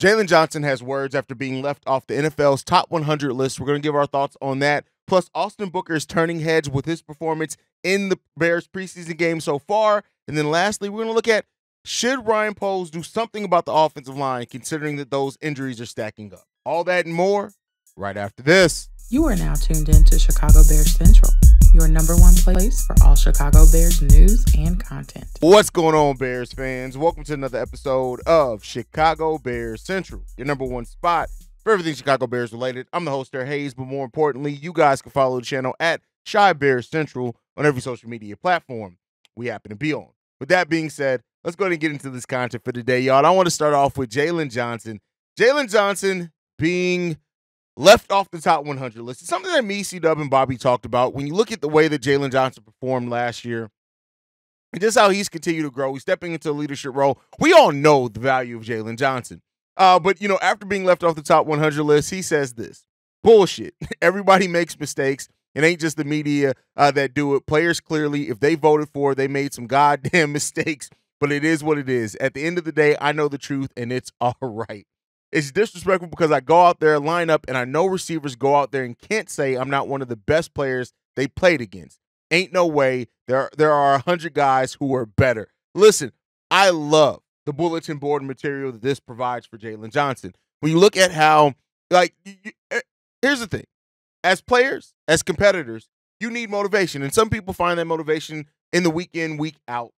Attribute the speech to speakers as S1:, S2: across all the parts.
S1: Jaylon Johnson has words after being left off the NFL's top 100 list. We're going to give our thoughts on that. Plus, Austin Booker is turning heads with his performance in the Bears preseason game so far. And then lastly, we're going to look at, should Ryan Poles do something about the offensive line, considering that those injuries are stacking up? All that and more right after this.
S2: You are now tuned in to Chicago Bears Central, your #1 place for all Chicago Bears news and content.
S1: What's going on, Bears fans? Welcome to another episode of Chicago Bears Central, your #1 spot for everything Chicago Bears related. I'm the host there, Haize, but more importantly, you guys can follow the channel at Chi Bears Central on every social media platform we happen to be on. With that being said, let's go ahead and get into this content for today, y'all. I want to start off with Jaylon Johnson. Jaylon Johnson being left off the top 100 list. It's something that me, C-Dub, and Bobby talked about. When you look at the way that Jaylon Johnson performed last year, and just how he's continued to grow, he's stepping into a leadership role. We all know the value of Jaylon Johnson. But, you know, after being left off the top 100 list, he says this: bullshit. Everybody makes mistakes. It ain't just the media that do it. Players clearly, if they voted for it, they made some goddamn mistakes, but it is what it is. At the end of the day, I know the truth, and it's all right. It's disrespectful because I go out there, line up, and I know receivers go out there and can't say I'm not one of the best players they played against. Ain't no way. There are 100 guys who are better. Listen, I love the bulletin board material that this provides for Jaylon Johnson. When you look at how, here's the thing. As players, as competitors, you need motivation. And some people find that motivation in the week in, week out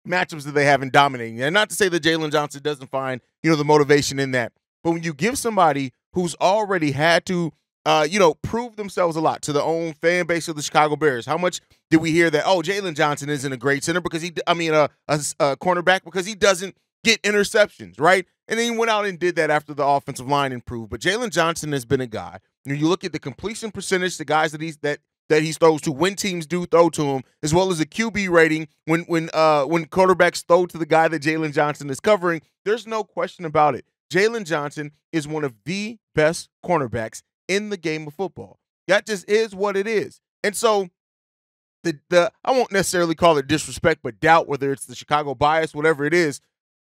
S1: matchups that they have in dominating. And not to say that Jaylon Johnson doesn't find, the motivation in that. But when you give somebody who's already had to, prove themselves a lot to the own fan base of the Chicago Bears, how much did we hear that, Jaylon Johnson isn't a great center because a cornerback because he doesn't get interceptions, right? And then he went out and did that after the offensive line improved. But Jaylon Johnson has been a guy. You look at the completion percentage, the guys that he throws to, when teams do throw to him, as well as the QB rating when quarterbacks throw to the guy that Jaylon Johnson is covering. There's no question about it. Jaylon Johnson is one of the best cornerbacks in the game of football. That just is what it is. And so the I won't necessarily call it disrespect, but doubt, whether it's the Chicago bias, whatever it is,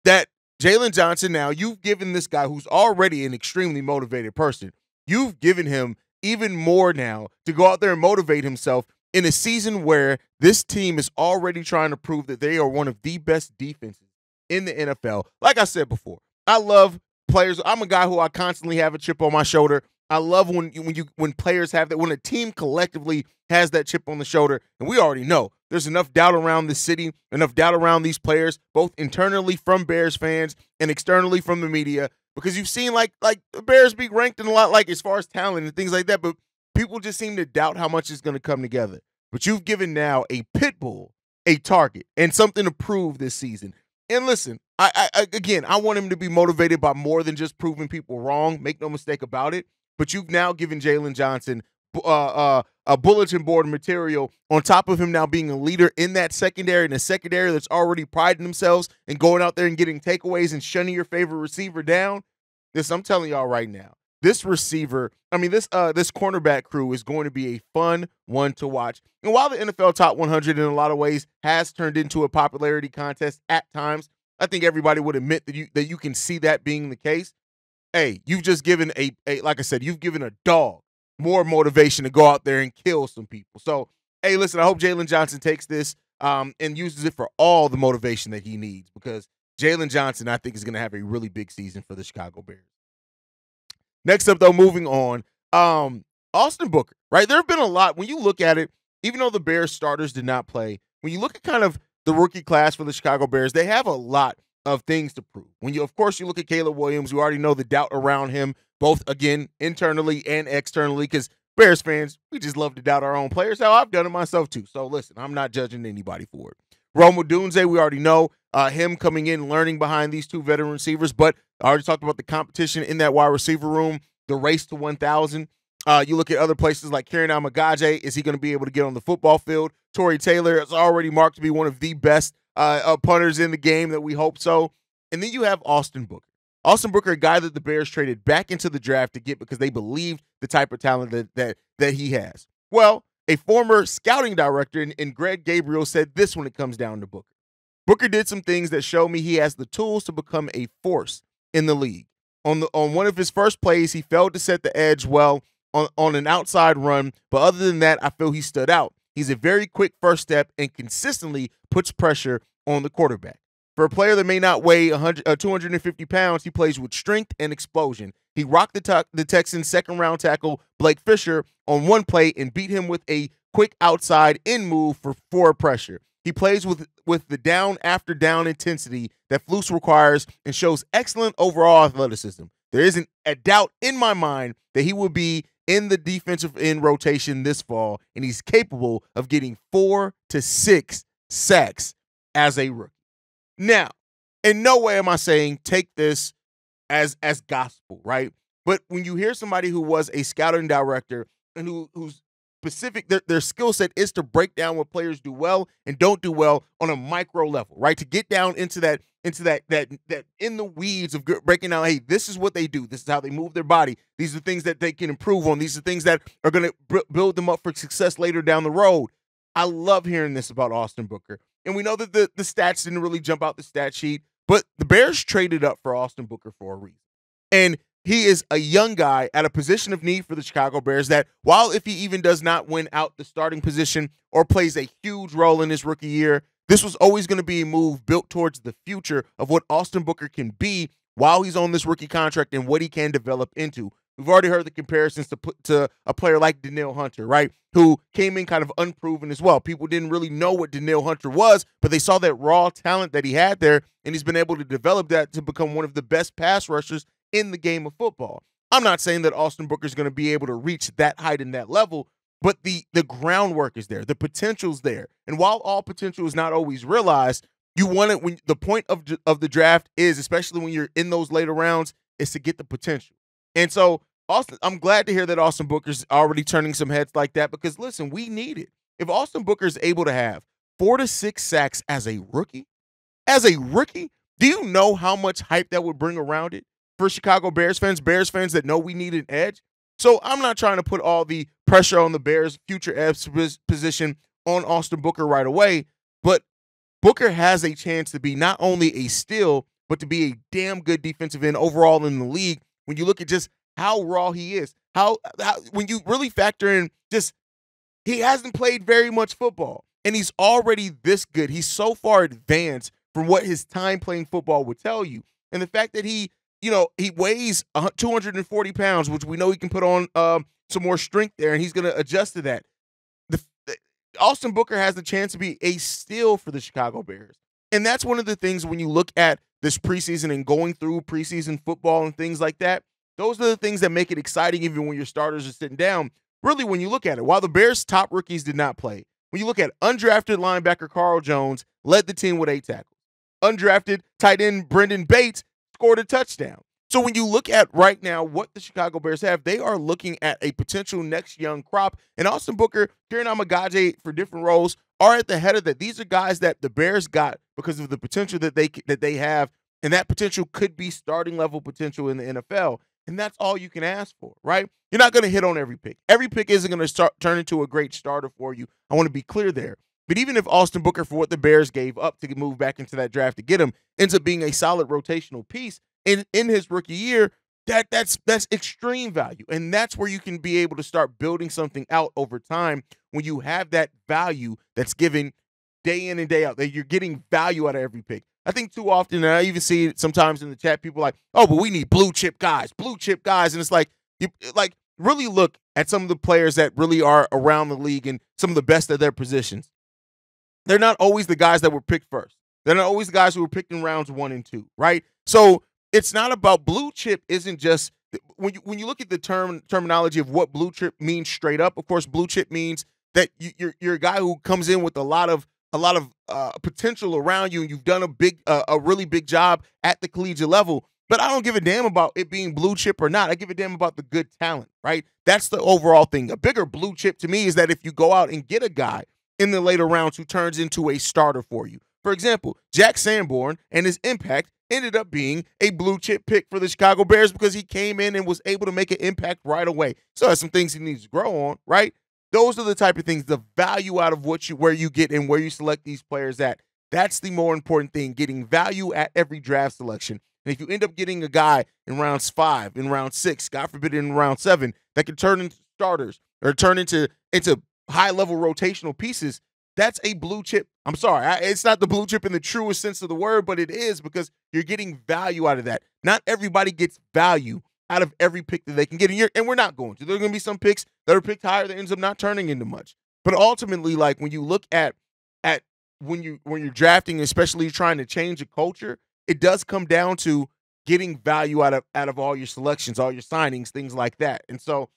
S1: that Jaylon Johnson, now you've given this guy who's already an extremely motivated person, you've given him even more now to go out there and motivate himself in a season where this team is already trying to prove that they are one of the best defenses in the NFL. Like I said before, I love players. I'm a guy who I constantly have a chip on my shoulder. I love when players have that, when a team collectively has that chip on the shoulder. And we already know there's enough doubt around the city, enough doubt around these players, both internally from Bears fans and externally from the media, because you've seen like the Bears be ranked in a lot, like as far as talent and things like that, but people just seem to doubt how much it's going to come together. But you've given now a pit bull a target and something to prove this season. And listen, I want him to be motivated by more than just proving people wrong. Make no mistake about it. But you've now given Jaylon Johnson a bulletin board material on top of him now being a leader in that secondary, and a secondary that's already priding themselves and going out there and getting takeaways and shunning your favorite receiver down. I'm telling y'all right now, this cornerback crew is going to be a fun one to watch. And while the NFL Top 100 in a lot of ways has turned into a popularity contest at times, I think everybody would admit that you can see that being the case. Hey, you've just given like I said, you've given a dog more motivation to go out there and kill some people. So, hey, listen, I hope Jaylon Johnson takes this and uses it for all the motivation that he needs, because Jaylon Johnson, I think, is going to have a really big season for the Chicago Bears. Next up, though, moving on, Austin Booker, right? There have been a lot. When you look at it, even though the Bears starters did not play, when you look at kind of the rookie class for the Chicago Bears, they have a lot of things to prove. When you look at Caleb Williams, you already know the doubt around him, both, again, internally and externally, because Bears fans, we just love to doubt our own players. How I've done it myself, too. So, listen, I'm not judging anybody for it. Rome Odunze, we already know him coming in, learning behind these two veteran receivers, but I already talked about the competition in that wide receiver room, the race to 1,000. You look at other places like Kieran Amagaje. Is he going to be able to get on the football field? Torrey Taylor is already marked to be one of the best punters in the game, that we hope so. And then you have Austin Booker. Austin Booker, a guy that the Bears traded back into the draft to get because they believed the type of talent that he has. Well, a former scouting director in Greg Gabriel said this when it comes down to Booker. Booker did some things that show me he has the tools to become a force in the league. On one of his first plays, he failed to set the edge well on an outside run, but other than that, I feel he stood out. He's a very quick first step and consistently puts pressure on the quarterback. For a player that may not weigh 250 pounds, he plays with strength and explosion. He rocked the Texans' second-round tackle, Blake Fisher, on one play and beat him with a quick outside in move for forward pressure. He plays with the down-after-down intensity that Flus requires and shows excellent overall athleticism. There isn't a doubt in my mind that he will be in the defensive end rotation this fall, and he's capable of getting 4 to 6 sacks as a rookie. Now, in no way am I saying take this as gospel, right? But when you hear somebody who was a scouting director and who's specific, their skill set is to break down what players do well and don't do well on a micro level, right? To get down into that in the weeds of breaking down, hey, this is what they do. This is how they move their body. These are things that they can improve on. These are things that are going to build them up for success later down the road. I love hearing this about Austin Booker. And we know that the stats didn't really jump out the stat sheet, but the Bears traded up for Austin Booker for a reason. And he is a young guy at a position of need for the Chicago Bears that, while if he even does not win out the starting position or plays a huge role in his rookie year, this was always going to be a move built towards the future of what Austin Booker can be while he's on this rookie contract and what he can develop into. We've already heard the comparisons to a player like Danielle Hunter, right, who came in kind of unproven as well. People didn't really know what Danielle Hunter was, but they saw that raw talent that he had there, and he's been able to develop that to become one of the best pass rushers in the game of football. I'm not saying that Austin Booker is going to be able to reach that height and that level, but the groundwork is there. The potential's there. And while all potential is not always realized, you want it when the point of the draft is, especially when you're in those later rounds, is to get the potential. And so I'm glad to hear that Austin Booker's already turning some heads like that because, listen, we need it. If Austin Booker's able to have 4 to 6 sacks as a rookie, do you know how much hype that would bring around it for Chicago Bears fans that know we need an edge? So I'm not trying to put all the pressure on the Bears' future edge position on Austin Booker right away, but Booker has a chance to be not only a steal, but to be a damn good defensive end overall in the league when you look at just how raw he is. How when you really factor in just he hasn't played very much football, and he's already this good. He's so far advanced from what his time playing football would tell you. And the fact that he weighs 240 pounds, which we know he can put on some more strength there, and he's going to adjust to that. Austin Booker has the chance to be a steal for the Chicago Bears. And that's one of the things when you look at this preseason and going through preseason football and things like that, those are the things that make it exciting even when your starters are sitting down. Really, when you look at it, while the Bears' top rookies did not play, when you look at undrafted linebacker Carl Jones led the team with 8 tackles. Undrafted tight end Brendan Bates scored a touchdown. So when you look at right now what the Chicago Bears have, they are looking at a potential next young crop. And Austin Booker, Kieran Amagaje for different roles are at the head of that. These are guys that the Bears got because of the potential that they have, and that potential could be starting level potential in the NFL. And that's all you can ask for, right? You're not going to hit on every pick. Every pick isn't going to turn into a great starter for you. I want to be clear there. But even if Austin Booker, for what the Bears gave up to move back into that draft to get him, ends up being a solid rotational piece in his rookie year, that's extreme value. And that's where you can be able to start building something out over time when you have that value that's given day in and day out, that you're getting value out of every pick. I think too often, and I even see it sometimes in the chat, people like, oh, but we need blue chip guys. And it's like, really look at some of the players that really are around the league and some of the best at their positions. They're not always the guys that were picked first. They're not always the guys who were picked in rounds 1 and 2, right? So it's not about blue chip. Isn't just when you look at the terminology of what blue chip means straight up. Of course, blue chip means that you're a guy who comes in with a lot of potential around you, and you've done a really big job at the collegiate level. But I don't give a damn about it being blue chip or not. I give a damn about the good talent, right? That's the overall thing. A bigger blue chip to me is that if you go out and get a guy in the later rounds who turns into a starter for you. For example, Jack Sanborn and his impact ended up being a blue chip pick for the Chicago Bears because he came in and was able to make an impact right away. So there's some things he needs to grow on, right? Those are the type of things, the value out of where you get and where you select these players at. That's the more important thing, getting value at every draft selection. And if you end up getting a guy in rounds 5, in round 6, God forbid in round 7, that can turn into starters or turn into high-level rotational pieces, that's a blue chip. I'm sorry, it's not the blue chip in the truest sense of the word, but it is, because you're getting value out of that. Not everybody gets value out of every pick that they can get. And we're not going to. There are going to be some picks that are picked higher that ends up not turning into much. But ultimately, like, when you look at when you're drafting, especially trying to change a culture, it does come down to getting value out of all your selections, all your signings, things like that. And so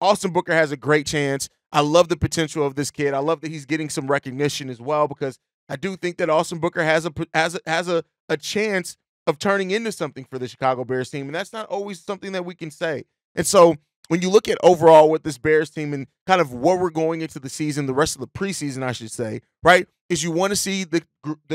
S1: Austin Booker has a great chance. I love the potential of this kid. I love that he's getting some recognition as well, because I do think that Austin Booker has a chance of turning into something for the Chicago Bears team, and that's not always something that we can say. And so when you look at overall with this Bears team and kind of where we're going into the season, the rest of the preseason, I should say, right, is you want to see the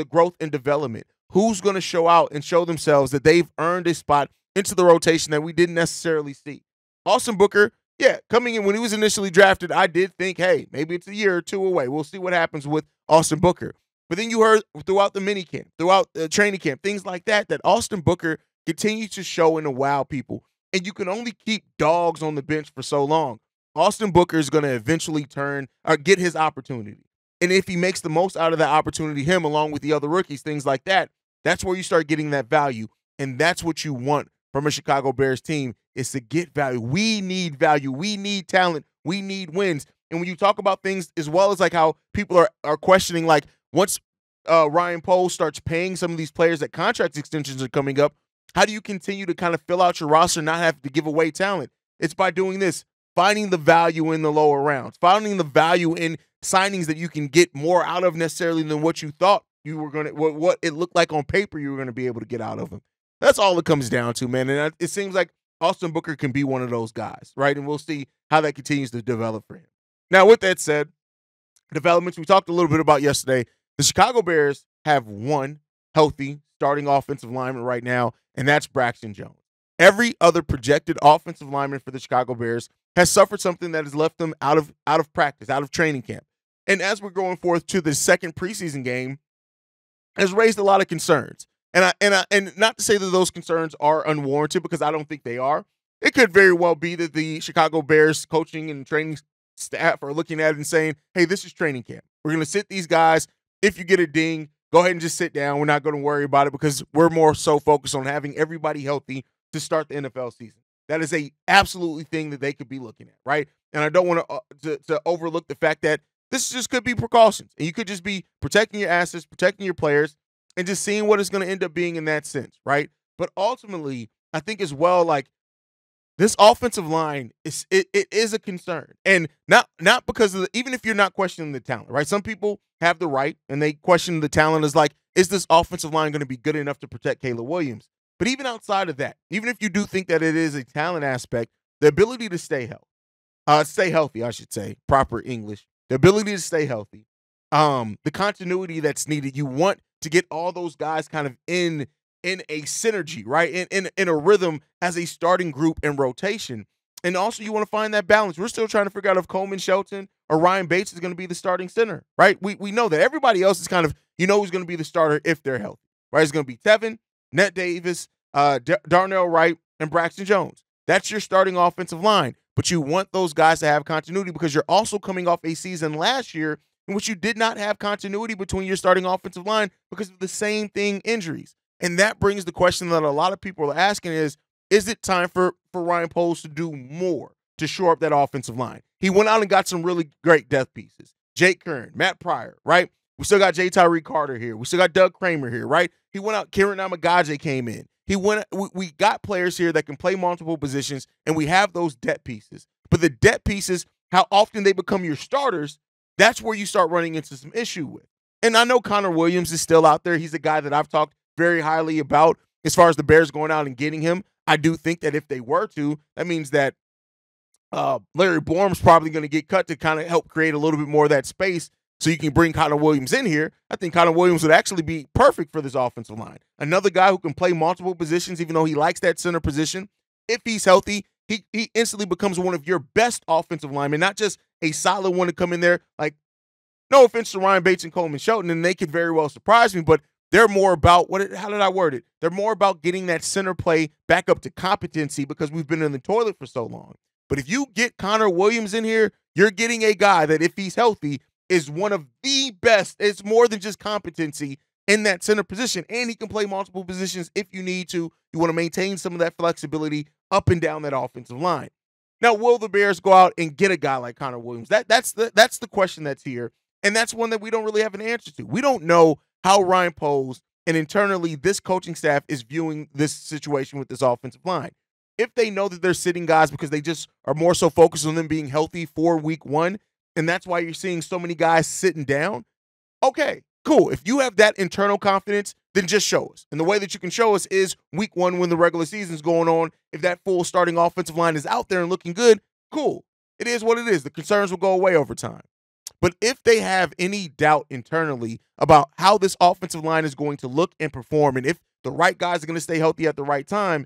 S1: growth and development. Who's going to show out and show themselves that they've earned a spot into the rotation that we didn't necessarily see? Austin Booker, yeah, coming in when he was initially drafted, I did think, hey, maybe it's a year or two away. We'll see what happens with Austin Booker. But then you heard throughout the minicamp, throughout the training camp, things like that Austin Booker continues to show and to wow people. And you can only keep dogs on the bench for so long. Austin Booker is going to eventually turn or get his opportunity. And if he makes the most out of that opportunity, him along with the other rookies, things like that, that's where you start getting that value. And that's what you want from a Chicago Bears team, is to get value. We need value. We need talent. We need wins. And when you talk about things as well as like how people are questioning, like, once Ryan Poles starts paying some of these players that contract extensions are coming up, how do you continue to kind of fill out your roster and not have to give away talent? It's by doing this, finding the value in the lower rounds, finding the value in signings that you can get more out of necessarily than what you thought you were going to, what it looked like on paper you were going to be able to get out of them. That's all it comes down to, man. And it seems like Austin Booker can be one of those guys, right? And we'll see how that continues to develop for him. Now, with that said, developments we talked a little bit about yesterday. The Chicago Bears have one healthy starting offensive lineman right now, and that's Braxton Jones. Every other projected offensive lineman for the Chicago Bears has suffered something that has left them out of practice, out of training camp. And as we're going forth to the second preseason game, has raised a lot of concerns. And not to say that those concerns are unwarranted, because I don't think they are. It could very well be that the Chicago Bears coaching and training staff are looking at it and saying, hey, this is training camp. We're going to sit these guys. If you get a ding, go ahead and just sit down. We're not going to worry about it, because we're more so focused on having everybody healthy to start the NFL season. That is a absolutely thing that they could be looking at, right? And I don't want to overlook the fact that this just could be precautions. And you could just be protecting your assets, protecting your players, and just seeing what it's going to end up being in that sense, right? But ultimately, I think as well, like, this offensive line it is a concern, and not because of even if you're not questioning the talent, right? Some people have the right and they question the talent as like, is this offensive line going to be good enough to protect Caleb Williams? But even outside of that, even if you do think that it is a talent aspect, the ability to stay healthy, I should say, proper English, the ability to stay healthy, the continuity that's needed. You want to get all those guys kind of in a synergy, right? In a rhythm as a starting group and rotation. And also you want to find that balance. We're still trying to figure out if Coleman Shelton or Ryan Bates is going to be the starting center, right? We know that. Everybody else is kind of, who's going to be the starter if they're healthy, right? It's going to be Tevin, Ned Davis, Darnell Wright, and Braxton Jones. That's your starting offensive line. But you want those guys to have continuity, because you're also coming off a season last year in which you did not have continuity between your starting offensive line because of the same thing, injuries. And that brings the question that a lot of people are asking is it time for Ryan Poles to do more to shore up that offensive line? He went out and got some really great depth pieces. Jake Kern, Matt Pryor, right? We still got J. Tyree Carter here. We still got Doug Kramer here, right? He went out, Kieran Namagaje came in. We got players here that can play multiple positions, and we have those depth pieces. But the depth pieces, how often they become your starters, that's where you start running into some issue with. And I know Connor Williams is still out there. He's a guy that I've talked very highly about as far as the Bears going out and getting him. I do think that if they were to, that means that Larry Bourne's probably going to get cut to kind of help create a little bit more of that space so you can bring Connor Williams in here. I think Connor Williams would actually be perfect for this offensive line. Another guy who can play multiple positions, even though he likes that center position. If he's healthy, he instantly becomes one of your best offensive linemen, not just a solid one to come in there. Like, no offense to Ryan Bates and Coleman Shelton, and they could very well surprise me, but They're more about how did I word it? They're more about getting that center play back up to competency because we've been in the toilet for so long. But if you get Connor Williams in here, you're getting a guy that, if he's healthy, is one of the best. It's more than just competency in that center position, and he can play multiple positions if you need to. You want to maintain some of that flexibility up and down that offensive line. Now, will the Bears go out and get a guy like Connor Williams? That's the question that's here, and that's one that we don't really have an answer to. We don't know how Ryan Poles and internally this coaching staff is viewing this situation with this offensive line. If they know that they're sitting guys because they just are more so focused on them being healthy for week one, and that's why you're seeing so many guys sitting down, okay, cool. If you have that internal confidence, then just show us. And the way that you can show us is week one when the regular season's going on. If that full starting offensive line is out there and looking good, cool. It is what it is. The concerns will go away over time. But if they have any doubt internally about how this offensive line is going to look and perform, and if the right guys are going to stay healthy at the right time,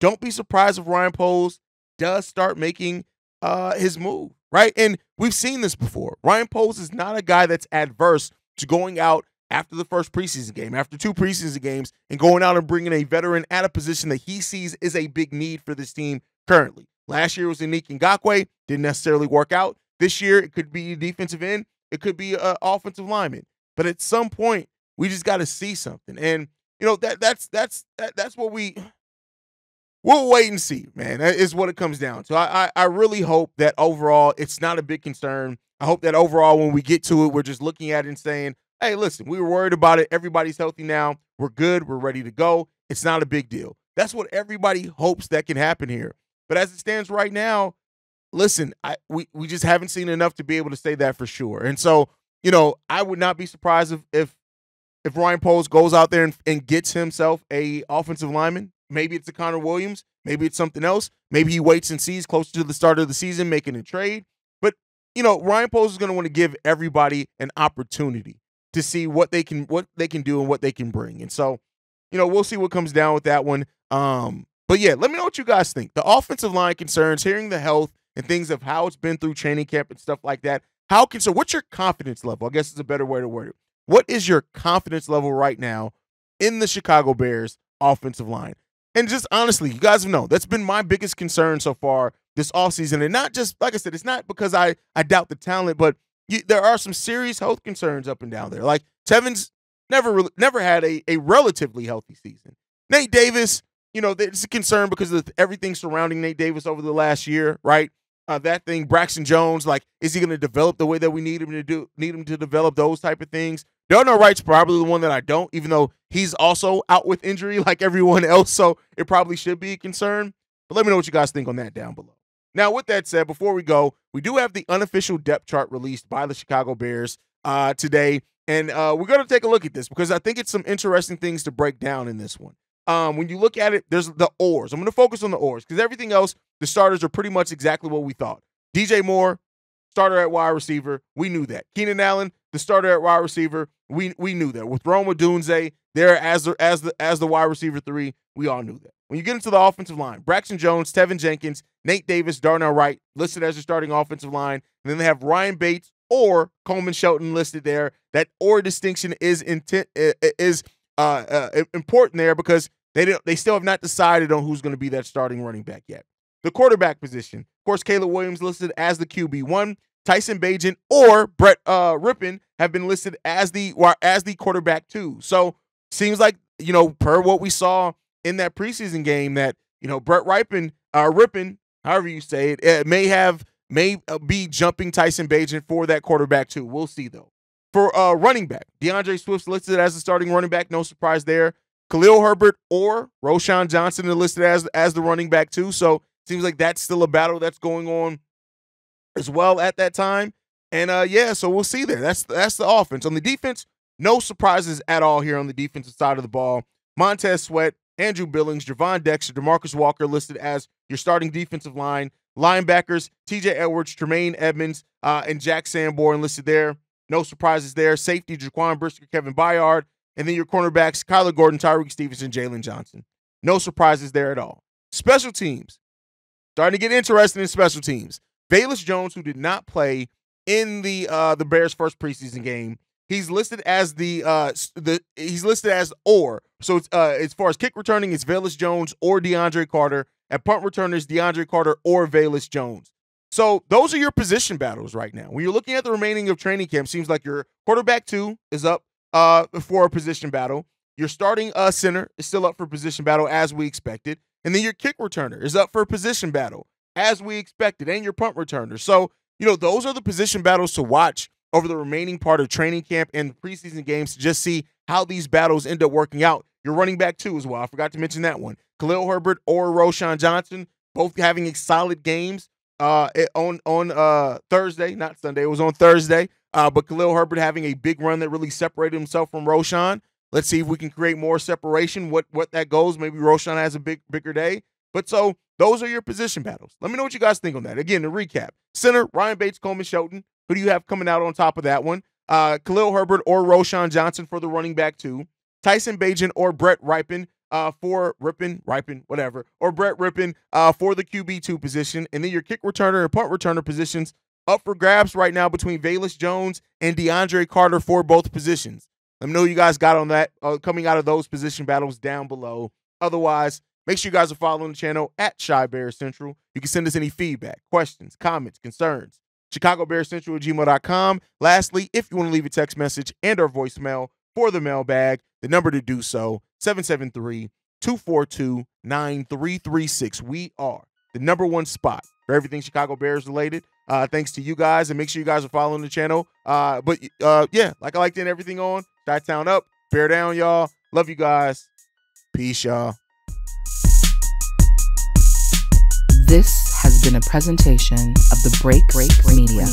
S1: don't be surprised if Ryan Poles does start making his move, right? And we've seen this before. Ryan Poles is not a guy that's adverse to going out after the first preseason game, after 2 preseason games, and going out and bringing a veteran at a position that he sees is a big need for this team currently. Last year was Unique Ngakoue, didn't necessarily work out. This year, it could be a defensive end. It could be an offensive lineman. But at some point, we just got to see something. And, you know, that's what we'll wait and see, man. That is what it comes down to. I really hope that overall it's not a big concern. I hope that overall when we get to it, we're just looking at it and saying, hey, listen, we were worried about it. Everybody's healthy now. We're good. We're ready to go. It's not a big deal. That's what everybody hopes that can happen here. But as it stands right now, listen, we just haven't seen enough to be able to say that for sure. And so, you know, I would not be surprised if Ryan Poles goes out there and gets himself a offensive lineman. Maybe it's a Connor Williams. Maybe it's something else. Maybe he waits and sees closer to the start of the season, making a trade. But, you know, Ryan Poles is going to want to give everybody an opportunity to see what they can do and what they can bring. And so, you know, we'll see what comes down with that one. But yeah, let me know what you guys think. The offensive line concerns, hearing the health and things of how it's been through training camp and stuff like that. What's your confidence level? I guess is a better way to word it. What is your confidence level right now in the Chicago Bears offensive line? And just honestly, you guys know that's been my biggest concern so far this offseason. And not just, like I said, it's not because I doubt the talent, but there are some serious health concerns up and down there. Like Tevin's never had a relatively healthy season. Nate Davis, you know, it's a concern because of everything surrounding Nate Davis over the last year, right? That thing, Braxton Jones, like, is he going to develop the way that we need him to do? Need him to develop those type of things. Darnell Wright's probably the one that I don't, even though he's also out with injury like everyone else, so it probably should be a concern. But let me know what you guys think on that down below. Now, with that said, before we go, we do have the unofficial depth chart released by the Chicago Bears today, and we're going to take a look at this because I think it's some interesting things to break down in this one. When you look at it, there's the oars. I'm going to focus on the oars because everything else, the starters are pretty much exactly what we thought. DJ Moore, starter at wide receiver. We knew that. Keenan Allen, the starter at wide receiver. We knew that. With Rome Odunze there as the wide receiver 3, we all knew that. When you get into the offensive line, Braxton Jones, Tevin Jenkins, Nate Davis, Darnell Wright listed as your starting offensive line. And then they have Ryan Bates or Coleman Shelton listed there. That or distinction is important there because they still have not decided on who's going to be that starting running back yet. The quarterback position, of course, Caleb Williams listed as the QB1. Tyson Bagent or Brett Rippon have been listed as the quarterback 2. So seems like, you know, per what we saw in that preseason game, that, you know, Brett Rippon, however you say it, may be jumping Tyson Bagent for that quarterback 2. We'll see though. For running back, DeAndre Swift's listed as the starting running back. No surprise there. Khalil Herbert or Roschon Johnson are listed as the running back 2. So seems like that's still a battle that's going on as well at that time. And yeah, so we'll see there. That's the offense. On the defense, no surprises at all here on the defensive side of the ball. Montez Sweat, Andrew Billings, Javon Dexter, DeMarcus Walker listed as your starting defensive line. Linebackers, TJ Edwards, Tremaine Edmonds, and Jack Sanborn listed there. No surprises there. Safety, Jaquan Brisker, Kevin Byard. And then your cornerbacks, Kyler Gordon, Tyreek Stevenson, Jaylon Johnson. No surprises there at all. Special teams. Starting to get interested in special teams. Velus Jones, who did not play in the Bears' first preseason game, He's listed as he's listed as or. So it's as far as kick returning, it's Velus Jones or DeAndre Carter. At punt returners, DeAndre Carter or Velus Jones. So those are your position battles right now. When you're looking at the remaining of training camp, seems like your quarterback 2 is up for a position battle. Your starting center is still up for position battle as we expected. And then your kick returner is up for a position battle as we expected, and your punt returner. So, those are the position battles to watch over the remaining part of training camp and preseason games to just see how these battles end up working out. Your running back 2 as well. I forgot to mention that one. Khalil Herbert or Roschon Johnson, both having solid games on Thursday, not Sunday. It was on Thursday. But Khalil Herbert having a big run that really separated himself from Roschon. Let's see if we can create more separation, what that goes. Maybe Roschon has a bigger day. But so those are your position battles. Let me know what you guys think on that. Again, to recap, center, Ryan Bates, Coleman Shelton. Who do you have coming out on top of that one? Khalil Herbert or Roschon Johnson for the running back 2. Tyson Bagent or Brett Rypien for or Brett Rypien for the QB2 position. And then your kick returner and punt returner positions up for grabs right now between Velus Jones and DeAndre Carter for both positions. Let me know who you guys got on that coming out of those position battles down below. Otherwise, make sure you guys are following the channel at Chi Bears Central. You can send us any feedback, questions, comments, concerns. ChicagoBearsCentral@gmail.com. Lastly, if you want to leave a text message and or voicemail for the mailbag, the number to do so, 773-242-9336. We are the #1 spot for everything Chicago Bears related. Thanks to you guys, and make sure you guys are following the channel. Yeah, like I like to end everything on, Chi-Town up, bear down, y'all. Love you guys. Peace, y'all.
S2: This has been a presentation of the Break Media.